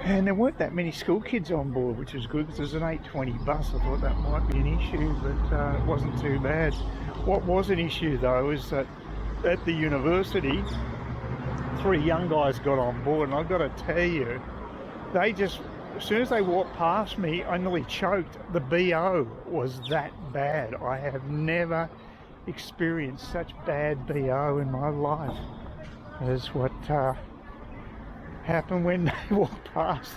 And there weren't that many school kids on board, which was good because it was an 8:20 bus. I thought that might be an issue, but it wasn't too bad. What was an issue though is that at the university, 3 young guys got on board, and I've got to tell you, they just, as soon as they walked past me, I nearly choked. The BO was that bad. I have never experienced such bad BO in my life as what happened when they walked past.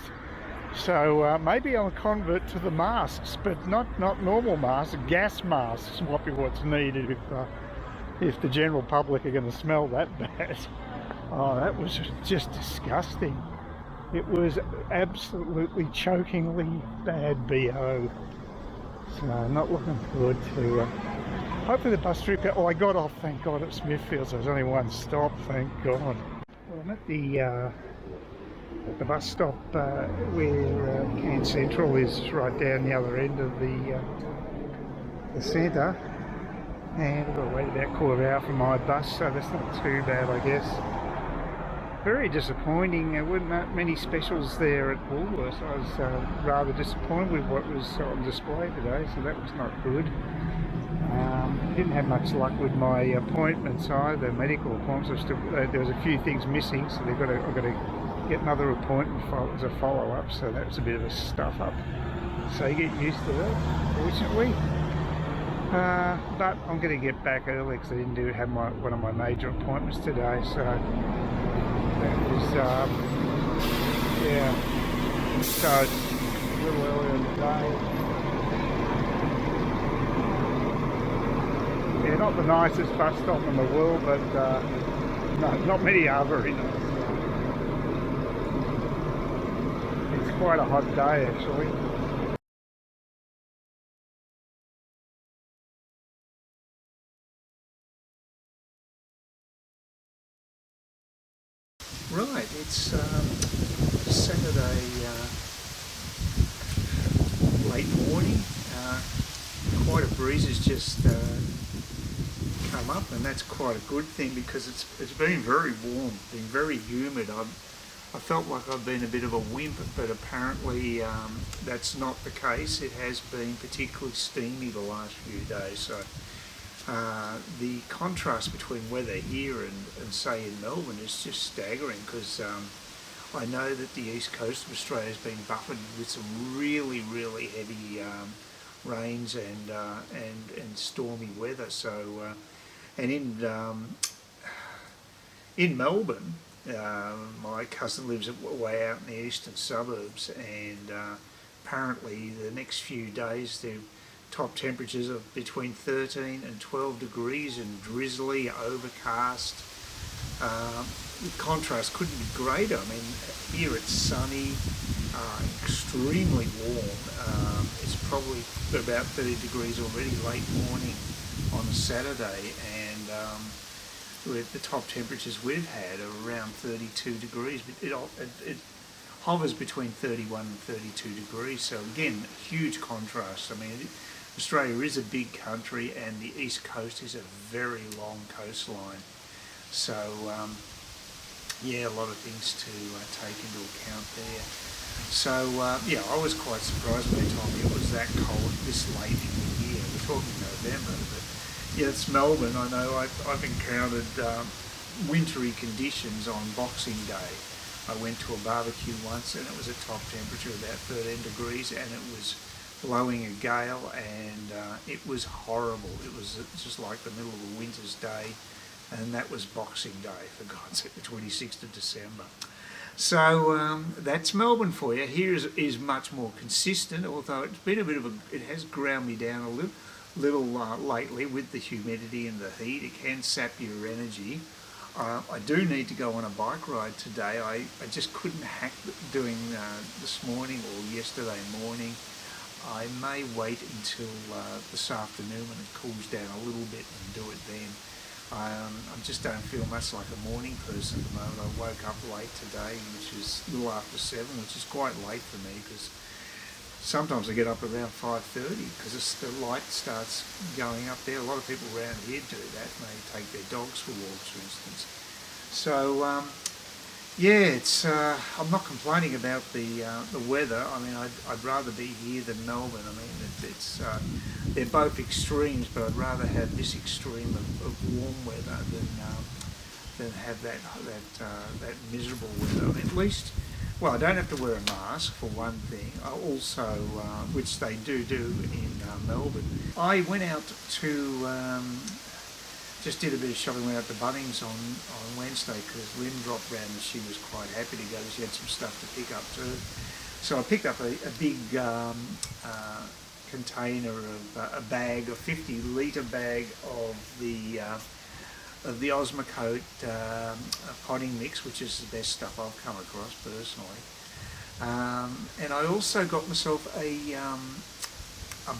So maybe I'm a convert to the masks, but not normal masks. Gas masks might be what's needed if the general public are going to smell that bad. Oh, that was just disgusting. It was absolutely chokingly bad BO. So not looking forward to hopefully the bus trip. Oh, I got off, thank God, at Smithfield, so there's only one stop, thank God. Well, I'm at the bus stop where Cairns Central is, right down the other end of the centre, and I've got to wait about a quarter hour for my bus, so that's not too bad, I guess. Very disappointing. There weren't that many specials there at Woolworths. I was rather disappointed with what was on display today, so that was not good. Didn't have much luck with my appointments either, medical appointments. There was a few things missing, so I've got to get another appointment as a follow-up, so that was a bit of a stuff-up. So you get used to that, fortunately. But I'm going to get back early because I didn't have one of my major appointments today, so that was, yeah, so it's a little earlier in the day. Yeah, not the nicest bus stop in the world, but no, not many are very nice. It's quite a hot day actually. Right, it's Saturday late morning. Quite a breeze has just come up, and that's quite a good thing because it's been very warm, been very humid. I felt like I've been a bit of a wimp, but apparently that's not the case. It has been particularly steamy the last few days, so the contrast between weather here and say in Melbourne is just staggering, because I know that the east coast of Australia has been buffered with some really heavy rains and stormy weather. So and in Melbourne, my cousin lives way out in the eastern suburbs, and apparently the next few days the top temperatures of between 13 and 12 degrees and drizzly, overcast. The contrast couldn't be greater. I mean, here it's sunny, extremely warm. It's probably about 30 degrees already late morning on a Saturday, and with the top temperatures we've had are around 32 degrees, but it hovers between 31 and 32 degrees, so again, huge contrast. I mean, Australia is a big country, and the east coast is a very long coastline, so yeah, a lot of things to take into account there. So yeah, I was quite surprised when they told me it was that cold this late in the year. We're talking November, but yeah, it's Melbourne. I know I've encountered wintry conditions on Boxing Day. I went to a barbecue once, and it was a top temperature of about 13 degrees, and it was blowing a gale, and it was horrible. It was just like the middle of a winter's day, and that was Boxing Day, for God's sake, the 26th of December. So that's Melbourne for you. Here is much more consistent, although it's been a bit of it has ground me down a little lately with the humidity and the heat. It can sap your energy. I do need to go on a bike ride today. I just couldn't hack doing this morning or yesterday morning. I may wait until this afternoon when it cools down a little bit and do it then. I just don't feel much like a morning person at the moment. I woke up late today, which is a little after 7, which is quite late for me, because sometimes I get up around 5:30 because the light starts going up there. A lot of people around here do that, and they take their dogs for walks, for instance. So Yeah, it's. I'm not complaining about the weather. I mean, I'd rather be here than Melbourne. I mean, it's they're both extremes, but I'd rather have this extreme of warm weather than have that miserable weather. I mean, at least, well, I don't have to wear a mask for one thing. I also, which they do in Melbourne. I went out to. Just did a bit of shopping, went out to Bunnings on Wednesday because Lynn dropped round and she was quite happy to go. She had some stuff to pick up too. So I picked up a big container of a bag, a 50-litre bag of the Osmocote potting mix, which is the best stuff I've come across personally. And I also got myself a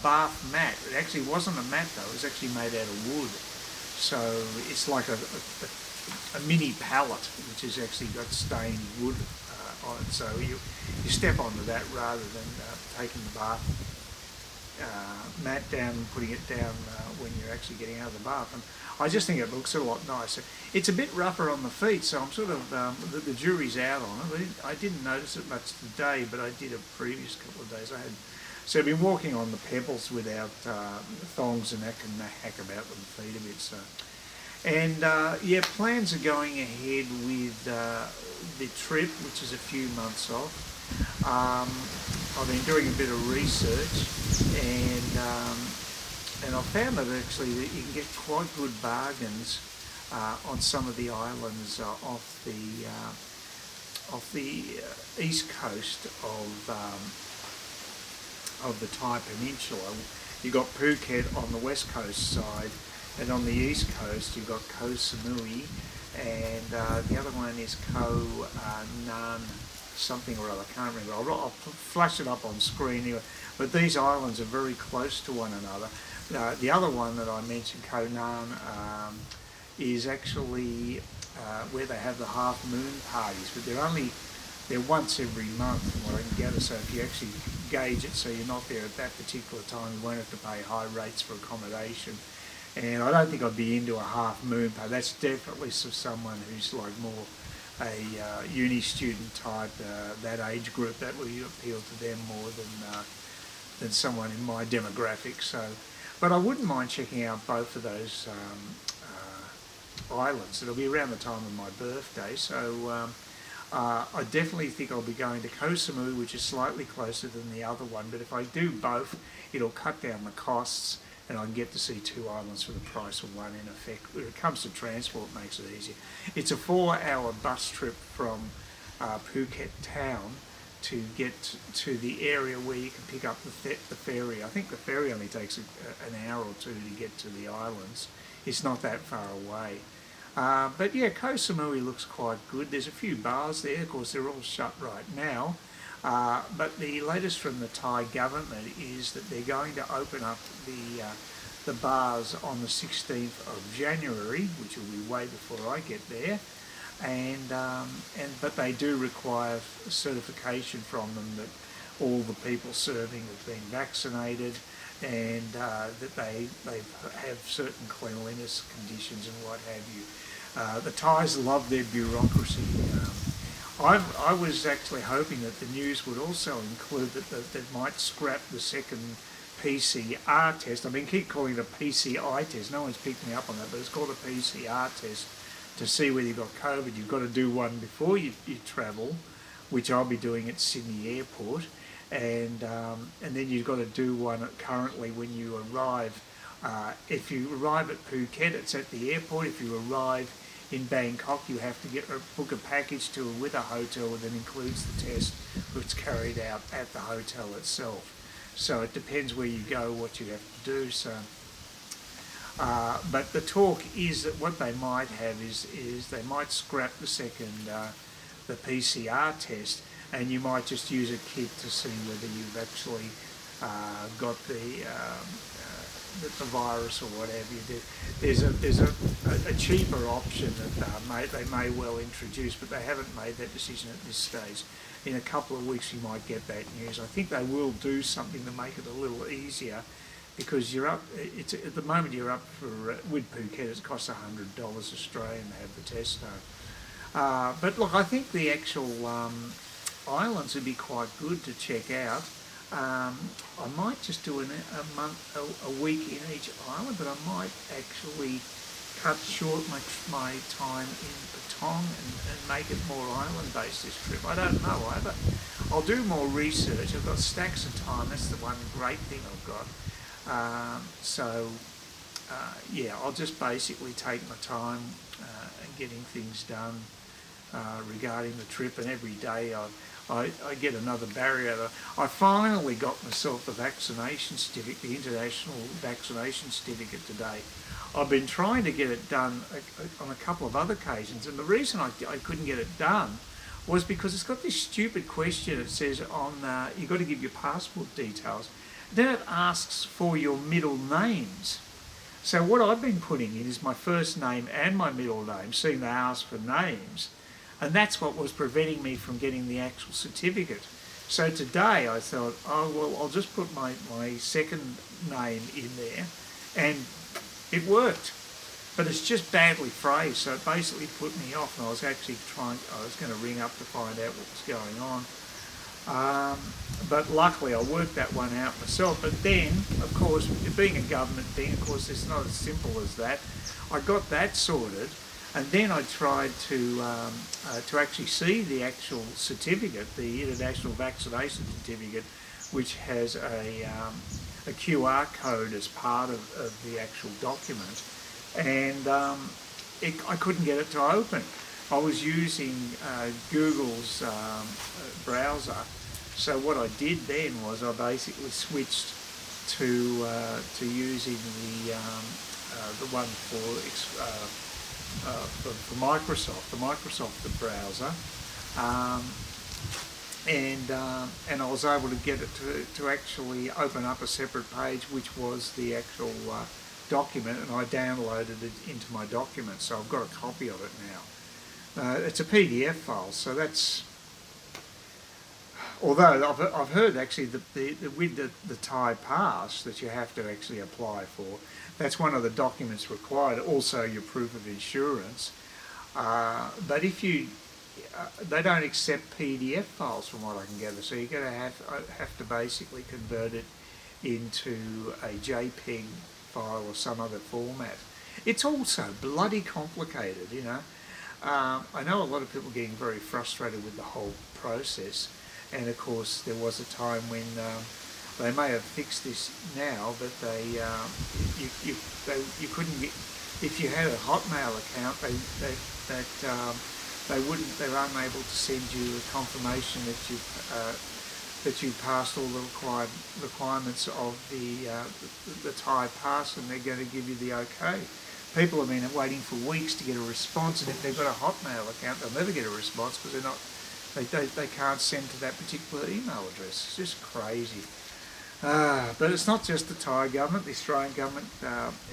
bath mat. It actually wasn't a mat though, it was actually made out of wood. So it's like a mini pallet, which has actually got stained wood on it. So you step onto that rather than taking the bath mat down and putting it down when you're actually getting out of the bath. And I just think it looks a lot nicer. It's a bit rougher on the feet, so I'm sort of, the jury's out on it. I didn't notice it much today, but I did a previous couple of days. So I've been walking on the pebbles without thongs, and that can hack about with the feet a bit. So, and yeah, plans are going ahead with the trip, which is a few months off. I've been doing a bit of research, and I found that actually that you can get quite good bargains on some of the islands off the east coast of the Thai Peninsula. You've got Phuket on the west coast side, and on the east coast you've got Koh Samui, and the other one is Koh Nan something or other, I can't remember. I'll flash it up on screen here. But these islands are very close to one another. The other one that I mentioned, Koh Nan, is actually where they have the half moon parties, but they're once every month from what I can gather. So if you actually gauge it so you're not there at that particular time, you won't have to pay high rates for accommodation. And I don't think I'd be into a half moon party. That's definitely for someone who's like more a uni student type, that age group. That will appeal to them more than someone in my demographic. So, but I wouldn't mind checking out both of those islands. It'll be around the time of my birthday, so I definitely think I'll be going to Koh Samui, which is slightly closer than the other one, but if I do both, it'll cut down the costs and I can get to see two islands for the price of one in effect. When it comes to transport, it makes it easier. It's a 4-hour bus trip from Phuket town to get to the area where you can pick up the ferry. I think the ferry only takes an hour or two to get to the islands. It's not that far away. But yeah, Koh Samui looks quite good. There's a few bars there. Of course, they're all shut right now. But the latest from the Thai government is that they're going to open up the bars on the 16th of January, which will be way before I get there. But they do require certification from them that all the people serving have been vaccinated, and that they have certain cleanliness conditions and what have you. The Thais love their bureaucracy. I was actually hoping that the news would also include that they might scrap the second PCR test. I mean, keep calling it a PCI test. No one's picked me up on that, but it's called a PCR test to see whether you've got COVID. You've got to do one before you travel, which I'll be doing at Sydney Airport, and then you've got to do one currently when you arrive. If you arrive at Phuket, it's at the airport. If you arrive in Bangkok, you have to book a package tour with a hotel that includes the test, which is carried out at the hotel itself. So it depends where you go, what you have to do. So, but the talk is that what they might have is they might scrap the second, the PCR test, and you might just use a kit to see whether you've actually got the virus or whatever you did. There's a cheaper option that they may well introduce, but they haven't made that decision at this stage. In a couple of weeks you might get that news. I think they will do something to make it a little easier, because you're up. It's at the moment you're up for with Phuket. It costs $100 Australian to have the test done. But look, I think the actual islands would be quite good to check out. I might just do a week in each island, but I might actually cut short my time in Patong and make it more island-based this trip. I don't know either. I'll do more research. I've got stacks of time. That's the one great thing I've got. Yeah, I'll just basically take my time and getting things done regarding the trip, and every day I get another barrier. I finally got myself the vaccination certificate, the International Vaccination Certificate today. I've been trying to get it done on a couple of other occasions, and the reason I couldn't get it done was because it's got this stupid question. It says you've got to give your passport details. Then it asks for your middle names. So what I've been putting in is my first name and my middle name, seeing they ask for names, and that's what was preventing me from getting the actual certificate. So today I thought, oh well, I'll just put my second name in there, and it worked. But it's just badly phrased, so it basically put me off, and I was going to ring up to find out what was going on. But luckily I worked that one out myself. But then, of course, being a government thing, of course, it's not as simple as that. I got that sorted, and then I tried to actually see the actual certificate, the International Vaccination Certificate, which has a QR code as part of the actual document, and I couldn't get it to open. I was using Google's browser, so what I did then was I basically switched to using the one for Microsoft, the Microsoft browser, and I was able to get it to actually open up a separate page, which was the actual document, and I downloaded it into my document, so I've got a copy of it now. It's a PDF file, so that's. Although I've heard actually with the Thai pass that you have to actually apply for, that's one of the documents required. Also, your proof of insurance. But if you they don't accept PDF files from what I can gather, so you're going to have to basically convert it into a JPEG file or some other format. It's also bloody complicated, you know. I know a lot of people getting very frustrated with the whole process, and of course there was a time when they may have fixed this now, but you couldn't get, if you had a Hotmail account, they were unable to send you a confirmation that you passed all the requirements of the Thai pass, and they're going to give you the okay. People have been waiting for weeks to get a response, and if they've got a Hotmail account, they'll never get a response because they can't send to that particular email address. It's just crazy. But it's not just the Thai government. The Australian government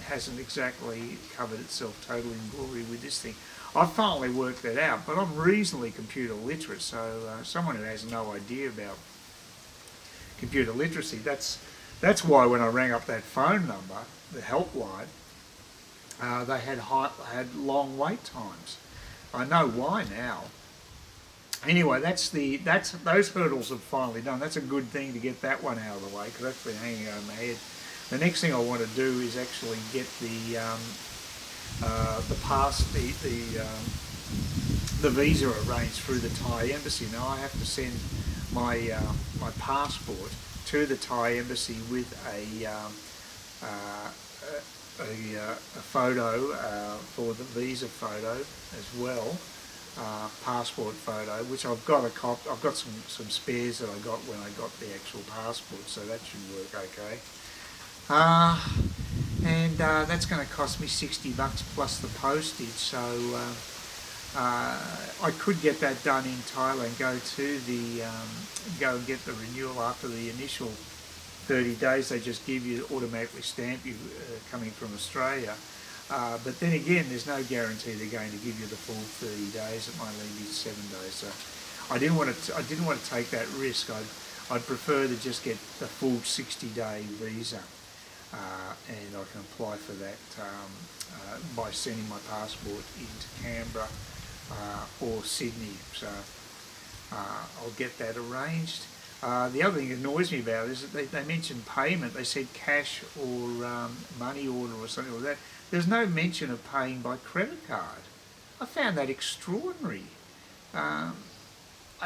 hasn't exactly covered itself totally in glory with this thing. I've finally worked that out, but I'm reasonably computer literate, so someone who has no idea about computer literacy, that's why when I rang up that phone number, the helpline, they had long wait times. I know why now. Anyway, those hurdles are finally done. That's a good thing to get that one out of the way, because that's been hanging over my head. The next thing I want to do is actually get the visa arranged through the Thai embassy. Now I have to send my my passport to the Thai embassy with a photo for the visa photo as well. Passport photo, which I've got I've got some spares that I got when I got the actual passport, so that should work okay. And that's going to cost me $60 plus the postage, so I could get that done in Thailand. Go and get the renewal after the initial 30 days. They just give you, automatically stamp you coming from Australia. But then again, there's no guarantee they're going to give you the full 30 days. It might only be 7 days. So I didn't want to take that risk. I'd prefer to just get the full 60-day visa, and I can apply for that by sending my passport into Canberra or Sydney. So I'll get that arranged. The other thing that annoys me about it is that they mentioned payment. They said cash or money order or something like that. There's no mention of paying by credit card. I found that extraordinary. I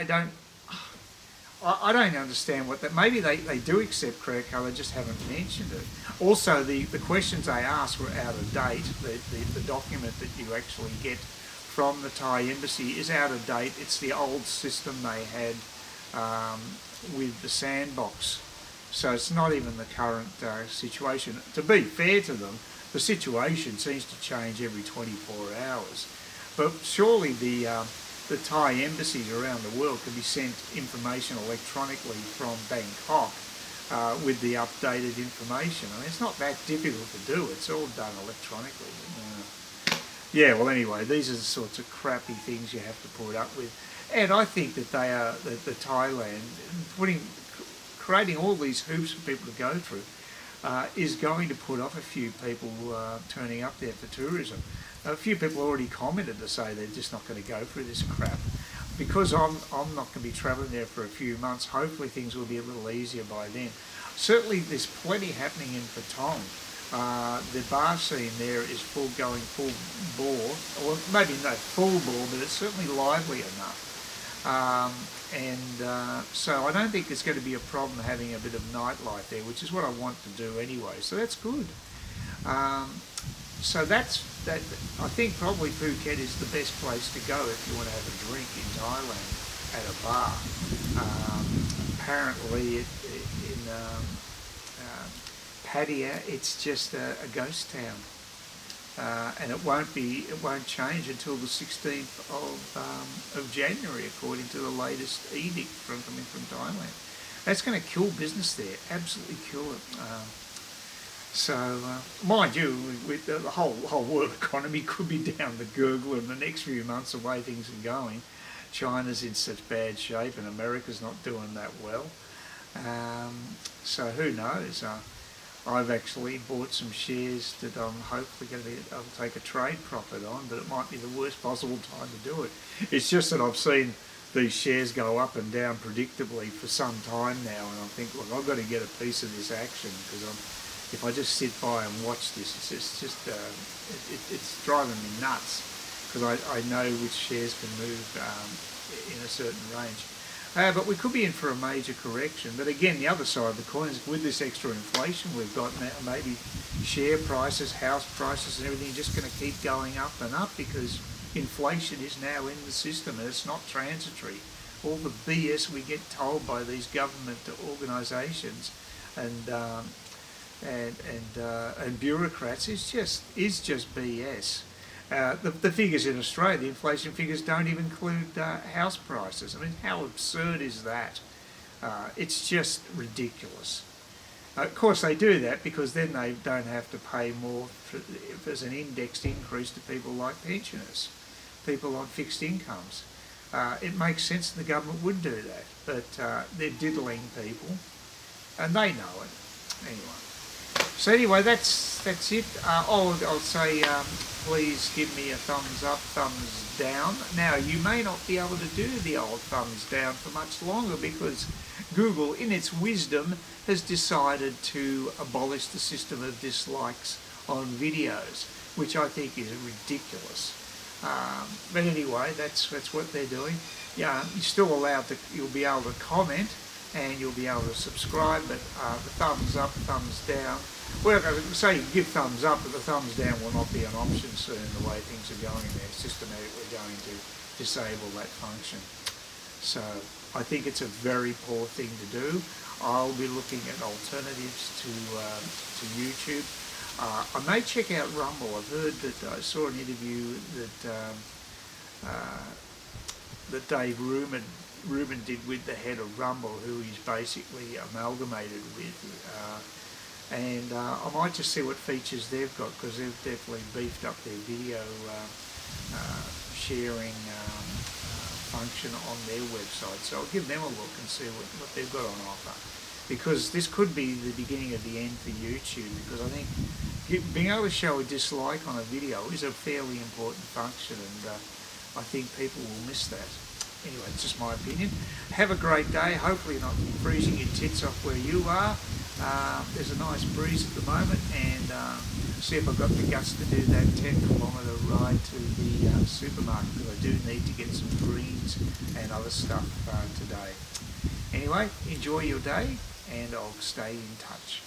don't understand what that. Maybe they do accept credit card. They just haven't mentioned it. Also, the questions they asked were out of date. The document that you actually get from the Thai embassy is out of date. It's the old system they had with the sandbox. So it's not even the current situation. To be fair to them, the situation seems to change every 24 hours. But surely the Thai embassies around the world can be sent information electronically from Bangkok with the updated information. I mean, it's not that difficult to do. It's all done electronically. Yeah, well, anyway, these are the sorts of crappy things you have to put up with. And I think that they are, the Thailand, creating all these hoops for people to go through, is going to put off a few people turning up there for tourism. A few people already commented to say they're just not going to go through this crap. Because I'm not going to be travelling there for a few months, hopefully things will be a little easier by then. Certainly there's plenty happening in Patong. The bar scene there is full bore, or maybe not full bore, but it's certainly lively enough. So I don't think there's going to be a problem having a bit of nightlife there, which is what I want to do anyway. So that's good. So that's that. I think probably Phuket is the best place to go if you want to have a drink in Thailand at a bar. Apparently, in Pattaya, it's just a ghost town, and it won't change until the 16th of January, according to the latest edict coming from Thailand. That's going to kill business there, absolutely kill it. So, mind you, with the whole world economy could be down the gurgler in the next few months, the way things are going. China's in such bad shape and America's not doing that well. So who knows? I've actually bought some shares that I'm hopefully going to be able to take a trade profit on, but it might be the worst possible time to do it. It's just that I've seen these shares go up and down predictably for some time now, and I think, look, I've got to get a piece of this action, because if I just sit by and watch this, it's driving me nuts, because I know which shares can move in a certain range. But we could be in for a major correction. But again, the other side of the coin is, with this extra inflation we've got now, maybe share prices, house prices and everything are just going to keep going up and up, because inflation is now in the system and it's not transitory. All the BS we get told by these government organisations and bureaucrats is just BS. The figures in Australia, the inflation figures, don't even include house prices. I mean, how absurd is that? It's just ridiculous. Of course, they do that because then they don't have to pay more if there's an indexed increase to people like pensioners, people on fixed incomes. It makes sense that the government would do that, but they're diddling people, and they know it. Anyway. So anyway, that's it. I'll say please give me a thumbs up, thumbs down. Now, you may not be able to do the old thumbs down for much longer, because Google, in its wisdom, has decided to abolish the system of dislikes on videos, which I think is ridiculous. But anyway, that's what they're doing. Yeah, you're still allowed to. You'll be able to comment and you'll be able to subscribe, but the thumbs up, thumbs down. Well, say you give thumbs up, but the thumbs down will not be an option soon, the way things are going. They're systematically going to disable that function. So I think it's a very poor thing to do. I'll be looking at alternatives to YouTube. I may check out Rumble. I've heard that I saw an interview that Dave Rubin did with the head of Rumble, who he's basically amalgamated with. And I might just see what features they've got, because they've definitely beefed up their video sharing function on their website. So I'll give them a look and see what they've got on offer, because this could be the beginning of the end for YouTube, because I think being able to show a dislike on a video is a fairly important function, and I think people will miss that. Anyway, it's just my opinion. Have a great day. Hopefully you're not freezing your tits off where you are. There's a nice breeze at the moment, and see if I've got the guts to do that 10-kilometre ride to the supermarket, because I do need to get some greens and other stuff today. Anyway, enjoy your day, and I'll stay in touch.